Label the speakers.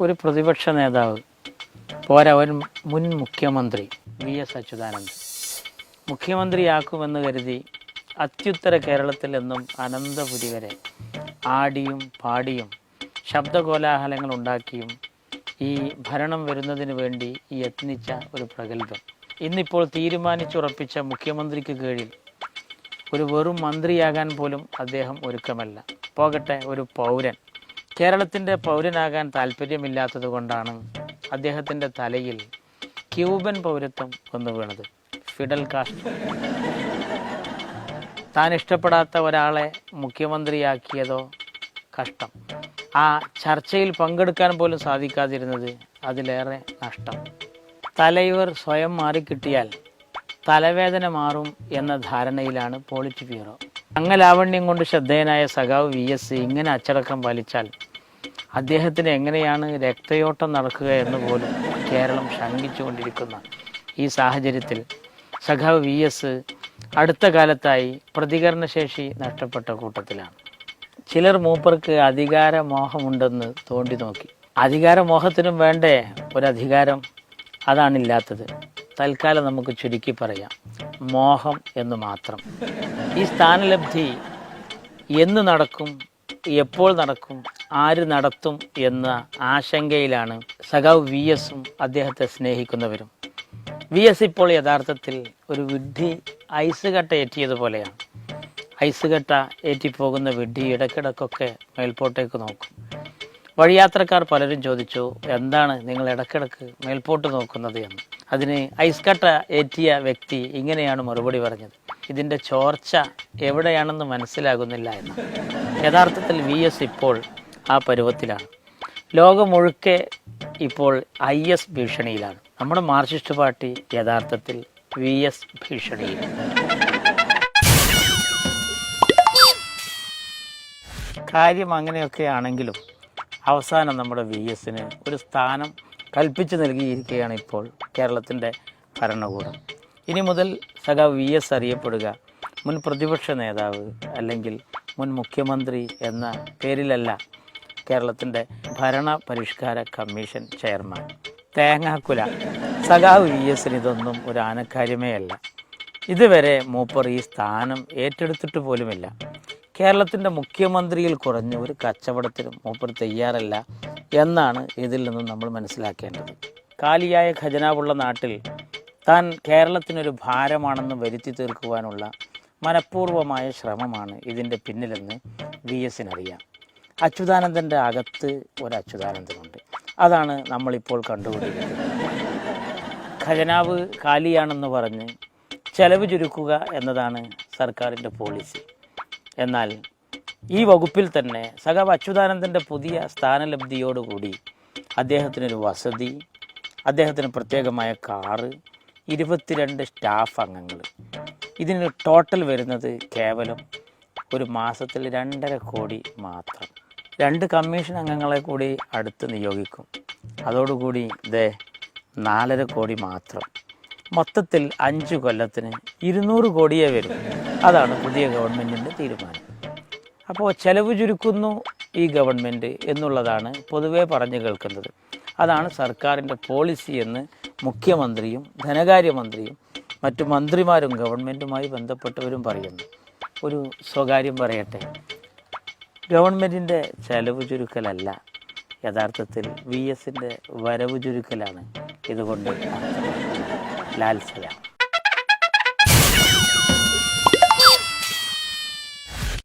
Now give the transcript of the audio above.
Speaker 1: ഒരു പ്രതിപക്ഷ നേതാവ് പോരാ, ഒരു മുൻ മുഖ്യമന്ത്രി VS അച്യുതാനന്ദൻ മുഖ്യമന്ത്രിയാക്കുമെന്ന് കരുതി അത്യുത്തര കേരളത്തിൽ നിന്നും അനന്തപുരി വരെ ആടിയും പാടിയും ശബ്ദകോലാഹലങ്ങൾ ഉണ്ടാക്കിയും ഈ ഭരണം വരുന്നതിന് വേണ്ടി യത്നിച്ച ഒരു പ്രഗത്ഭൻ ഇന്നിപ്പോൾ തീരുമാനിച്ചുറപ്പിച്ച മുഖ്യമന്ത്രിക്ക് കീഴിൽ ഒരു വെറും മന്ത്രിയാകാൻ പോലും അദ്ദേഹം ഒരുക്കമല്ല. പോകട്ടെ, ഒരു പൗരൻ, കേരളത്തിൻ്റെ പൗരനാകാൻ താല്പര്യമില്ലാത്തത് കൊണ്ടാണ് അദ്ദേഹത്തിൻ്റെ തലയിൽ ക്യൂബൻ പൗരത്വം വന്നു വീണത്. ഫിഡൽ കാസ്ട്രോ താൻ ഇഷ്ടപ്പെടാത്ത ഒരാളെ മുഖ്യമന്ത്രിയാക്കിയതോ കഷ്ടം, ആ ചർച്ചയിൽ പങ്കെടുക്കാൻ പോലും സാധിക്കാതിരുന്നത് അതിലേറെ നഷ്ടം. തലൈവർ സ്വയം മാറിക്കിട്ടിയാൽ തലവേദന മാറും എന്ന ധാരണയിലാണ് പോളിറ്റ് ബ്യൂറോ. അംഗലാവണ്യം കൊണ്ട് ശ്രദ്ധേയനായ സഖാവ് VS ഇങ്ങനെ അച്ചടക്കം പാലിച്ചാൽ അദ്ദേഹത്തിന് എങ്ങനെയാണ് രക്തയോട്ടം നടക്കുക എന്ന് പോലും കേരളം ശങ്കിച്ചുകൊണ്ടിരിക്കുന്ന ഈ സാഹചര്യത്തിൽ സഖാവ് VS അടുത്ത കാലത്തായി പ്രതികരണശേഷി നഷ്ടപ്പെട്ട കൂട്ടത്തിലാണ്. ചിലർ മൂപ്പർക്ക് അധികാരമോഹമുണ്ടെന്ന് തോണ്ടി നോക്കി. അധികാരമോഹത്തിനും വേണ്ടേ ഒരധികാരം? അതാണില്ലാത്തത്. തൽക്കാലം നമുക്ക് ചുരുക്കി പറയാം, മോഹം എന്ന് മാത്രം. ഈ സ്ഥാനലബ്ധി എന്ന് നടക്കും, എപ്പോൾ നടക്കും, ആര് നടത്തും എന്ന ആശങ്കയിലാണ് സഖാവ് VSഉം അദ്ദേഹത്തെ സ്നേഹിക്കുന്നവരും. VS ഇപ്പോൾ യഥാർത്ഥത്തിൽ ഒരു വിഡ്ഢി ഐസ് കട്ട ഏറ്റിയതുപോലെയാണ്. ഐസ് കട്ട ഏറ്റിപ്പോകുന്ന വിഡ്ഢി ഇടയ്ക്കിടയ്ക്കൊക്കെ മേൽപോട്ടേക്ക് നോക്കും. വഴിയാത്രക്കാർ പലരും ചോദിച്ചു, എന്താണ് നിങ്ങൾ ഇടയ്ക്കിടയ്ക്ക് മേൽപോട്ട് നോക്കുന്നത് എന്ന്. അതിന് ഐസ് കട്ട ഏറ്റിയ വ്യക്തി ഇങ്ങനെയാണ് മറുപടി പറഞ്ഞത്, ഇതിൻ്റെ ചോർച്ച എവിടെയാണെന്ന് മനസ്സിലാകുന്നില്ല എന്ന്. യഥാർത്ഥത്തിൽ VS ഇപ്പോൾ ആ പരുവത്തിലാണ്. ലോകമൊഴുക്കെ ഇപ്പോൾ IS ഭീഷണിയിലാണ്. നമ്മുടെ മാർക്സിസ്റ്റ് പാർട്ടി യഥാർത്ഥത്തിൽ VS ഭീഷണിയിൽ. കാര്യം അങ്ങനെയൊക്കെ ആണെങ്കിലും അവസാനം നമ്മുടെ VSന് ഒരു സ്ഥാനം കൽപ്പിച്ചു നൽകിയിരിക്കുകയാണ് ഇപ്പോൾ കേരളത്തിൻ്റെ ഭരണകൂടം. ഇനി മുതൽ സഖാവ് VS അറിയപ്പെടുക മുൻ പ്രതിപക്ഷ നേതാവ് അല്ലെങ്കിൽ മുൻ മുഖ്യമന്ത്രി എന്ന പേരിലല്ല, കേരളത്തിൻ്റെ ഭരണ പരിഷ്കാര കമ്മീഷൻ ചെയർമാൻ. തേങ്ങാക്കുല. സഖാവ് VSന് ഇതൊന്നും ഒരു ആനക്കാര്യമേ അല്ല. ഇതുവരെ മൂപ്പർ ഈ സ്ഥാനം ഏറ്റെടുത്തിട്ട് പോലുമില്ല. കേരളത്തിൻ്റെ മുഖ്യമന്ത്രിയിൽ കുറഞ്ഞ ഒരു കച്ചവടത്തിനും മൂപ്പർ തയ്യാറല്ല എന്നാണ് ഇതിൽ നിന്നും നമ്മൾ മനസ്സിലാക്കേണ്ടത്. കാലിയായ ഖജനാവുള്ള നാട്ടിൽ താൻ കേരളത്തിനൊരു ഭാരമാണെന്ന് വരുത്തി തീർക്കുവാനുള്ള മനഃപൂർവമായ ശ്രമമാണ് ഇതിൻ്റെ പിന്നിലെന്ന് VSനറിയാം. അച്യുതാനന്ദൻ്റെ അകത്ത് ഒരു അച്യുതാനന്ദനുണ്ട്. അതാണ് നമ്മളിപ്പോൾ കണ്ടുകൊണ്ടിരിക്കുന്നത്. ഖജനാവ് കാലിയാണെന്ന് പറഞ്ഞ് ചെലവ് ചുരുക്കുക എന്നതാണ് സർക്കാരിൻ്റെ പോളിസി. എന്നാൽ ഈ വകുപ്പിൽ തന്നെ സഖാവ് അച്യുതാനന്ദൻ്റെ പുതിയ സ്ഥാനലബ്ധിയോടുകൂടി അദ്ദേഹത്തിനൊരു വസതി, അദ്ദേഹത്തിന് പ്രത്യേകമായ കാറ്, 22 സ്റ്റാഫ് അംഗങ്ങൾ, ഇതിന് ടോട്ടൽ വരുന്നത് കേവലം ഒരു മാസത്തിൽ 2.5 കോടി മാത്രം. 2 കമ്മീഷൻ അംഗങ്ങളെ കൂടി അടുത്ത് നിയോഗിക്കും. അതോടുകൂടി 4.5 കോടി മാത്രം. മൊത്തത്തിൽ 5 കൊല്ലത്തിന് 200 കോടിയേ വരും. അതാണ് പുതിയ ഗവൺമെൻറ്റിൻ്റെ തീരുമാനം. അപ്പോൾ ചെലവ് ചുരുക്കുന്നു ഈ ഗവൺമെൻറ് എന്നുള്ളതാണ് പൊതുവേ പറഞ്ഞു കേൾക്കുന്നത്. അതാണ് സർക്കാരിൻ്റെ പോളിസി എന്ന് മുഖ്യമന്ത്രിയും ധനകാര്യമന്ത്രിയും മറ്റു മന്ത്രിമാരും ഗവൺമെൻറ്റുമായി ബന്ധപ്പെട്ടവരും പറയുന്നു. ഒരു സ്വകാര്യം പറയട്ടെ, ഗവൺമെൻറ്റിൻ്റെ ചെലവ് ചുരുക്കലല്ല, യഥാർത്ഥത്തിൽ VSൻ്റെ വരവ് ചുരുക്കലാണ് ഇതുകൊണ്ട്. ലാൽ സലാം.